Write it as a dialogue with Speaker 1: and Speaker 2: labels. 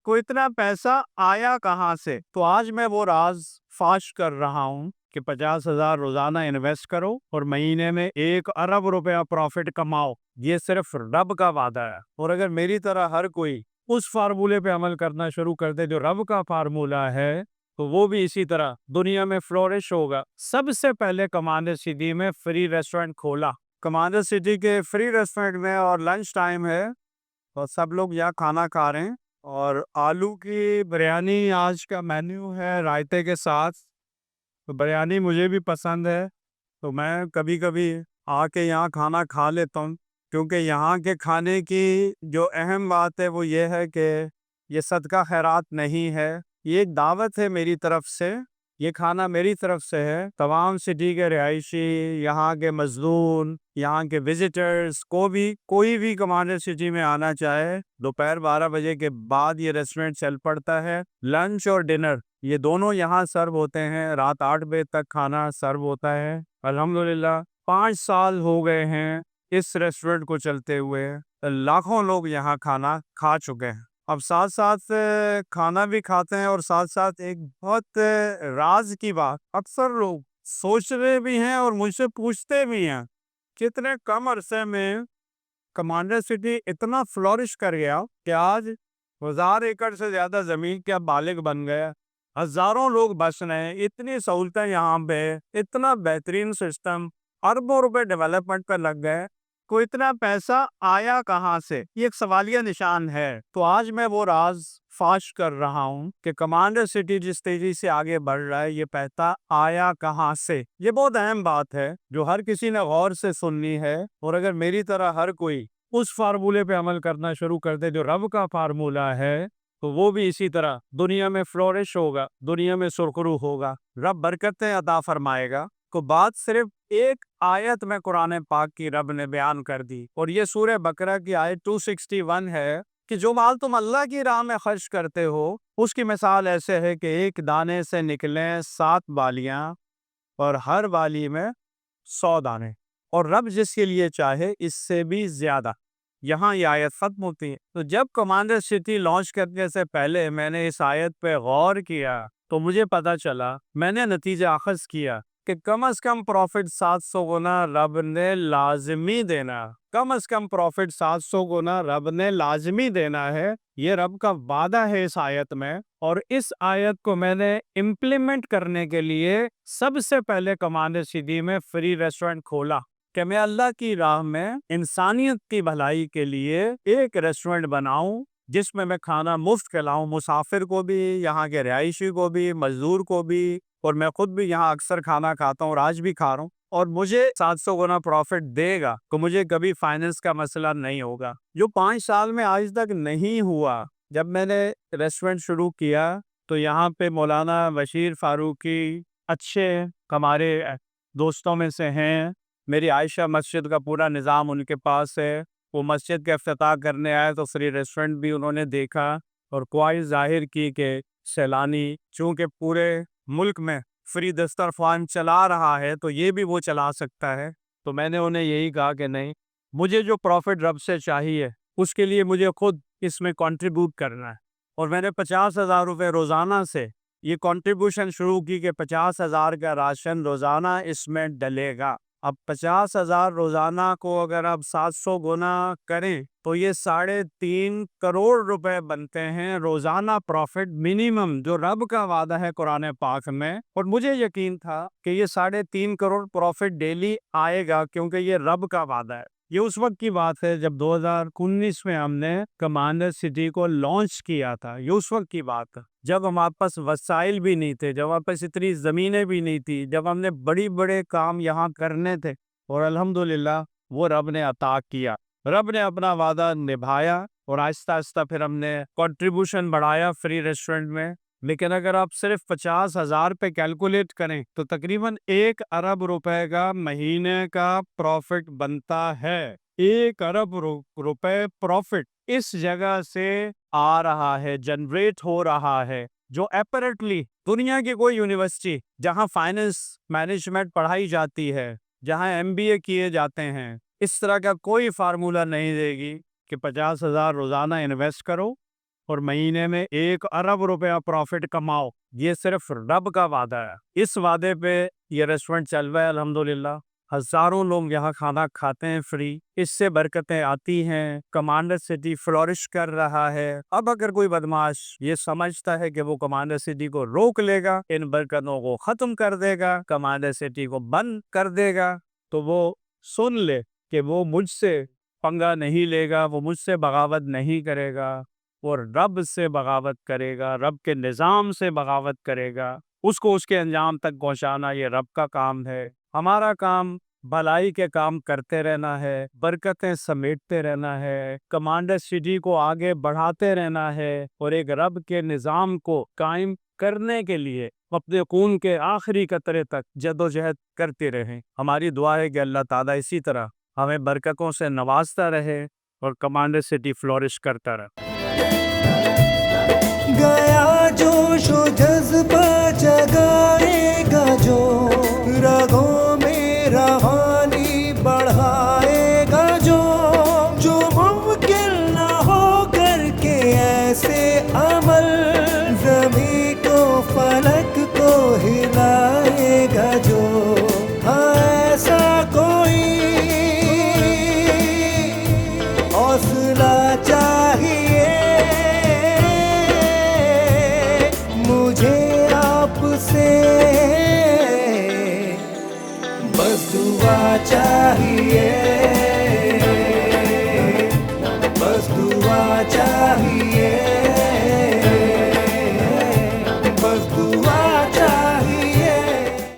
Speaker 1: को इतना पैसा आया कहाँ से? तो आज मैं वो राज फाश कर रहा हूँ कि 50,000 रोजाना इन्वेस्ट करो और महीने में 1 अरब रुपया प्रॉफिट कमाओ। ये सिर्फ रब का वादा है। और अगर मेरी तरह हर कोई उस फार्मूले पे अमल करना शुरू कर दे जो रब का फार्मूला है, तो वो भी इसी तरह दुनिया में फ्लोरिश होगा। सबसे पहले कमांडर सिटी में फ्री रेस्टोरेंट खोला। कमांडर सिटी के फ्री रेस्टोरेंट में और लंच टाइम है और सब लोग यहाँ खाना खा रहे हैं और आलू की बिरयानी आज का मेन्यू है रायते के साथ। तो बिरयानी मुझे भी पसंद है, तो मैं कभी कभी आके यहाँ खाना खा लेता हूँ, क्योंकि यहाँ के खाने की जो अहम बात है वो ये है कि ये सदका खैरात नहीं है, ये एक दावत है मेरी तरफ से। ये खाना मेरी तरफ से है। तमाम सिटी के रिहायशी, यहाँ के मजदूर, यहाँ के विजिटर्स को भी, कोई भी कमांडर सिटी में आना चाहे, दोपहर 12 बजे के बाद ये रेस्टोरेंट चल पड़ता है। लंच और डिनर ये दोनों यहाँ सर्व होते हैं। रात 8 बजे तक खाना सर्व होता है। अल्हम्दुलिल्लाह 5 साल हो गए हैं इस रेस्टोरेंट को चलते हुए। लाखों लोग यहाँ खाना खा चुके हैं। अब साथ साथ खाना भी खाते हैं और साथ साथ एक बहुत राज की बात अक्सर लोग सोच रहे भी हैं और मुझसे पूछते भी हैं, कितने कम अरसे में कमांडर सिटी इतना फ्लोरिश कर गया कि आज 1000 एकड़ से ज्यादा जमीन का मालिक बन गया। हजारों लोग बस रहे हैं, इतनी सहूलतें यहाँ पे, इतना बेहतरीन सिस्टम, अरबों रुपए डेवलपमेंट पे लग गए। को इतना पैसा आया कहाँ से? ये एक सवालिया निशान है। तो आज मैं वो राज फाश कर रहा हूँ कि कमांडर सिटी जिस तेजी से आगे बढ़ रहा है, ये पैसा आया कहाँ से। ये बहुत अहम बात है जो हर किसी ने गौर से सुननी है। और अगर मेरी तरह हर कोई उस फार्मूले पे अमल करना शुरू कर दे जो रब का फार्मूला है, तो वो भी इसी तरह दुनिया में फ्लोरिश होगा, दुनिया में सुरखरू होगा, रब बरकतें अता फरमाएगा। को बात सिर्फ एक आयत में कुरान पाक की रब ने बयान कर दी, और ये सूरह बकरा की आयत 261 है कि जो माल तुम अल्लाह की राह में खर्च करते हो उसकी मिसाल ऐसे है कि एक दाने से निकले 7 बालियां और हर बाली में 100 दाने, और रब जिसके लिए चाहे इससे भी ज्यादा। यहाँ ये आयत खत्म होती है। तो जब कमांडर सिटी लॉन्च करने से पहले मैंने इस आयत पे गौर किया तो मुझे पता चला, मैंने नतीजा अखज़ किया कि कम से कम प्रॉफिट 700 गुना रब ने लाजमी देना। कम से कम प्रॉफिट 700 गुना रब ने लाजमी देना है। ये रब का वादा है इस आयत में। और इस आयत को मैंने इम्प्लीमेंट करने के लिए सबसे पहले कमांडर सिटी में फ्री रेस्टोरेंट खोला कि मैं अल्लाह की राह में इंसानियत की भलाई के लिए एक रेस्टोरेंट बनाऊं जिसमें मैं खाना मुफ्त खिलाऊं, मुसाफिर को भी, यहाँ के रिहायशी को भी, मजदूर को भी। और मैं खुद भी यहाँ अक्सर खाना खाता हूँ और आज भी खा रहा हूँ। और मुझे 700 गुना प्रॉफिट देगा तो मुझे कभी फाइनेंस का मसला नहीं होगा, जो 5 साल में आज तक नहीं हुआ। जब मैंने रेस्टोरेंट शुरू किया तो यहाँ पे मौलाना बशीर फारूकी अच्छे हमारे दोस्तों में से हैं। मेरी आयशा मस्जिद का पूरा निज़ाम उनके पास है। वो मस्जिद का इफ्तिताह करने आए तो फ्री रेस्टोरेंट भी उन्होंने देखा और ख्वाहिश जाहिर की कि सैलानी चूँकि पूरे मुल्क में फ्री दस्तरखान चला रहा है तो ये भी वो चला सकता है। तो मैंने उन्हें यही कहा कि नहीं, मुझे जो प्रॉफिट रब से चाहिए उसके लिए मुझे खुद इसमें कंट्रीब्यूट करना है। और मैंने 50,000 रुपये रोज़ाना से ये कंट्रीब्यूशन शुरू की कि 50,000 का राशन रोज़ाना इसमें डलेगा। अब 50,000 रोज़ाना को अगर आप 700 गुना करें तो ये 3.5 करोड़ रुपए बनते हैं रोज़ाना प्रॉफिट मिनिमम, जो रब का वादा है कुरान पाक में। और मुझे यकीन था कि ये 3.5 करोड़ प्रॉफिट डेली आएगा, क्योंकि ये रब का वादा है। ये उस वक्त की बात है जब 2019 में हमने कमांडर सिटी को लॉन्च किया था। ये उस वक्त की बात है जब हमारे पास वसाइल भी नहीं थे, जब हमारे पास इतनी ज़मीनें भी नहीं थी, जब हमने बड़ी बड़े काम यहाँ करने थे। और अल्हम्दुलिल्लाह वो रब ने अता किया, रब ने अपना वादा निभाया। और आहिस्ता आहिस्ता फिर हमने कंट्रीब्यूशन बढ़ाया फ्री रेस्टोरेंट में। लेकिन अगर आप सिर्फ 50,000 पे कैलकुलेट करें तो तकरीबन 1 अरब रुपए का महीने का प्रॉफिट बनता है। 1 अरब रुपए प्रॉफिट इस जगह से आ रहा है, जनरेट हो रहा है, जो अपैरेंटली दुनिया की कोई यूनिवर्सिटी जहां फाइनेंस मैनेजमेंट पढ़ाई जाती है, जहां एमबीए किए जाते हैं, इस तरह का कोई फार्मूला नहीं देगी कि 50,000 रोजाना इन्वेस्ट करो اور مہینے میں 1 ارب روپیہ پروفٹ کماؤ، یہ صرف رب کا وعدہ ہے۔ اس وعدے پہ یہ ریسٹورنٹ چل رہا ہے الحمدللہ، ہزاروں لوگ یہاں کھانا کھاتے ہیں فری، اس سے برکتیں آتی ہیں، کمانڈر سٹی فلورش کر رہا ہے۔ اب اگر کوئی بدماش یہ سمجھتا ہے کہ وہ کمانڈر سٹی کو روک لے گا، ان برکتوں کو ختم کر دے گا، کمانڈر سٹی کو بند کر دے گا، تو وہ سن لے کہ وہ مجھ سے پنگا نہیں لے گا، وہ مجھ سے بغاوت نہیں کرے گا، وہ رب سے بغاوت کرے گا، رب کے نظام سے بغاوت کرے گا، اس کو اس کے انجام تک پہنچانا یہ رب کا کام ہے۔ ہمارا کام بھلائی کے کام کرتے رہنا ہے، برکتیں سمیٹتے رہنا ہے، کمانڈر سٹی کو آگے بڑھاتے رہنا ہے، اور ایک رب کے نظام کو قائم کرنے کے لیے اپنے خون کے آخری قطرے تک جدوجہد کرتے رہیں۔ ہماری دعا ہے کہ اللہ تعالیٰ اسی طرح ہمیں برکتوں سے نوازتا رہے اور کمانڈر سٹی فلورش کرتا رہے۔
Speaker 2: گیا جوش و جذبہ جگائے گا جو، رگوں میں روانی بڑھائے گا جو ممکن نہ ہو کر کے ایسے عمل، زمین کو فلک کو ہلائے گا جو، ہاں ایسا کوئی حوصلہ چاہیے مجھے آپ سے، بس دعا چاہیے۔